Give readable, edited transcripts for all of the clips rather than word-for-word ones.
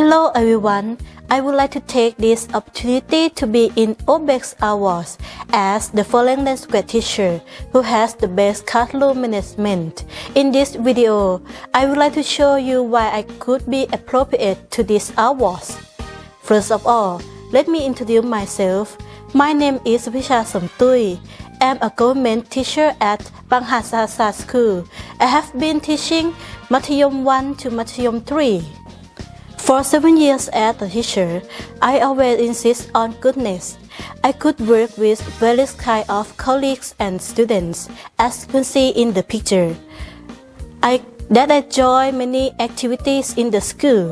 Hello everyone, I would like to take this opportunity to be in Obec Awards as the foreign language teacher who has the best classroom management. In this video, I would like to show you why I could be appropriate to this awards. First of all, let me introduce myself. My name is ชฌาย สมต I'm a government teacher at บางหัด School. I have been teaching มัธยม 1 to มัธยม 3.For 7 years as a teacher, I always insist on goodness. I could work with various kinds of colleagues and students, as you can see in the picture. I join many activities in the school.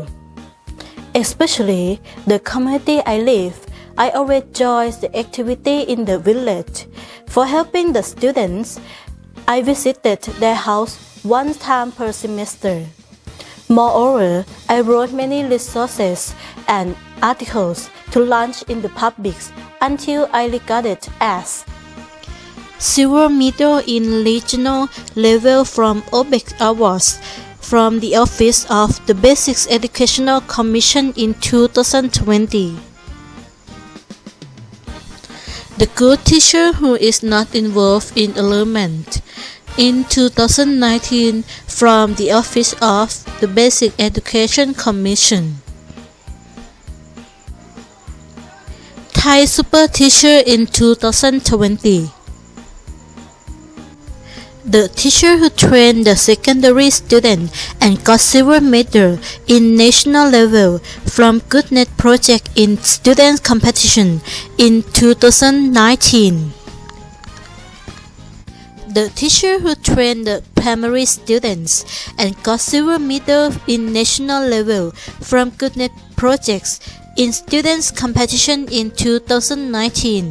Especially the community I live, I always join the activity in the village. For helping the students, I visited their house one time per semester.Moreover, I wrote many resources and articles to launch in the public until I regarded as silver medal in regional level from Obec Awards from the Office of the Basic Educational Commission in 2020. The good teacher who is not involved in enrollment.In 2019 from the Office of the Basic Education Commission. Thai Super Teacher in 2020. The teacher who trained the secondary student and got silver medal in national level from Goodnet Project in student competition in 2019.The teacher who trained the primary students and got silver medal in national level from Goodnet Projects in students competition in 2019.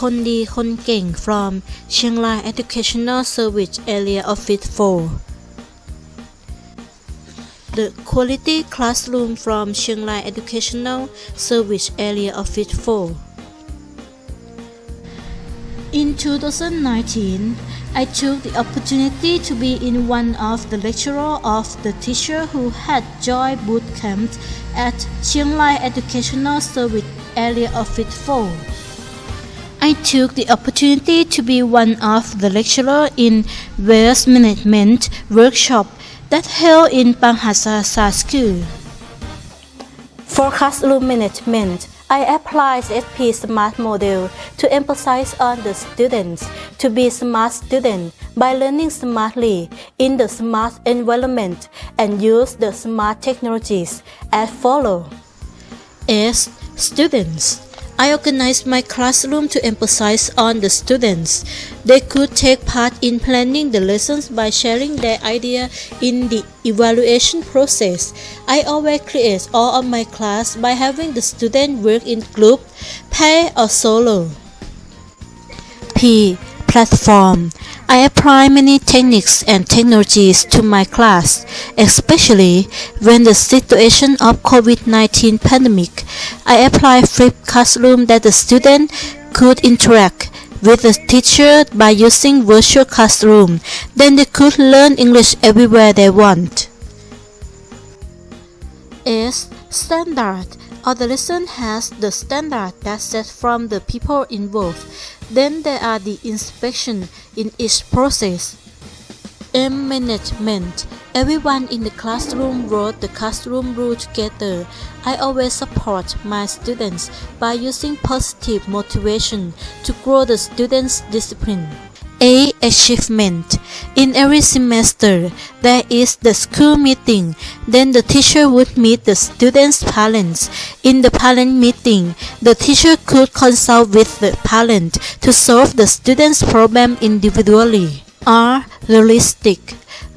คนดีคนเก่ง from เชียงราย Educational Service Area Office 4. The Quality Classroom from เชียงราย Educational Service Area Office 4.In 2019, I took the opportunity to be in one of the lecturers of the teacher who had joined boot camp at Chiang Rai Educational Service Area Office 4. I took the opportunity to be one of the lecturers in waste management workshop that held in Panghasa School. For classroom management,I applied SP Smart Model to emphasize on the students to be smart students by learning smartly in the smart environment and use the smart technologies as follow. As students, I organized my classroom to emphasize on the students. They could take part in planning the lessons by sharing their idea in the evaluation process. I always create all of my class by having the student work in group, pair or solo. P. Platform. I apply many techniques and technologies to my class, especially when the situation of COVID-19 pandemic. I apply flipped classroom that the student could interact with the teacher by using virtual classroom. Then they could learn English everywhere they want. S. Standard. All the lesson has the standard that's set from the people involved. Then there are the inspection in each process. M. Management. Everyone in the classroom wrote the classroom rule together. I always support my students by using positive motivation to grow the students' discipline. A. Achievement. In every semester, there is the school meeting. Then the teacher would meet the students' parents. In the parent meeting, the teacher could consult with the parent to solve the students' problem individually. R. Realistic.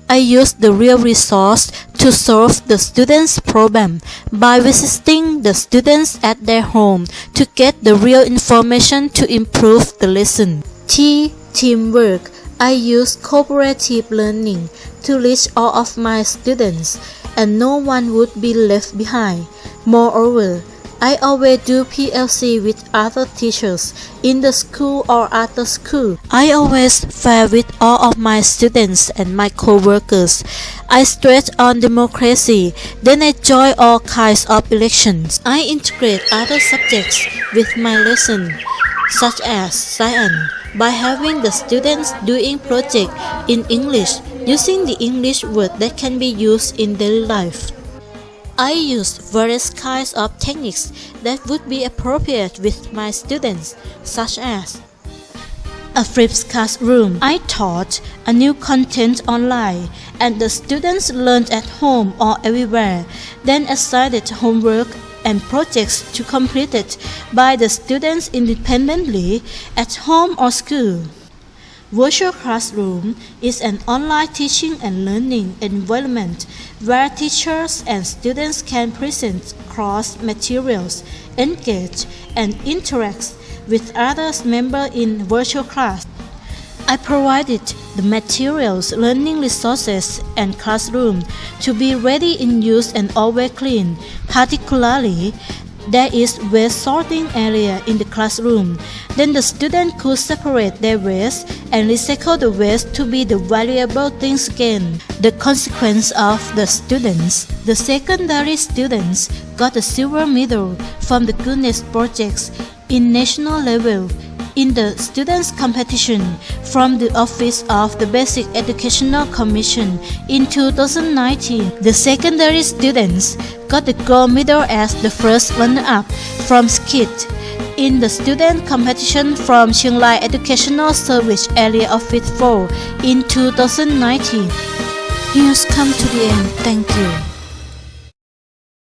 I use the real resource to solve the students' problem by visiting the students at their home to get the real information to improve the lesson. T. Teamwork. I use cooperative learning to reach all of my students and no one would be left behind. Moreover, I always do PLC with other teachers in the school or after school. I always fair with all of my students and my co-workers. I stress on democracy, then I join all kinds of elections. I integrate other subjects with my lesson, such as science, by having the students doing projects in English, using the English word that can be used in daily life. I use various kinds of techniques that would be appropriate with my students, such as a flipped classroom. I taught a new content online, and the students learned at home or everywhere, then assigned homework and projects to complete it by the students independently at home or school. Virtual classroom is an online teaching and learning environment where teachers and students can present course materials, engage, and interact with other members in virtual class. I provided the materials, learning resources, and classroom to be ready in use and always clean. Particularly, there is waste sorting area in the classroom. Then the student could separate their waste and recycle the waste to be the valuable things again. The consequence of the students. The secondary students got a silver medal from the Goodness projects in national level in the students competition from the Office of the Basic Educational Commission in 2019. The secondary students got the gold medal as the first runner-up from SKIT in the student competition from Chiang Rai Educational Service Area Office 4 in 2019. Here's come to the end. Thank you.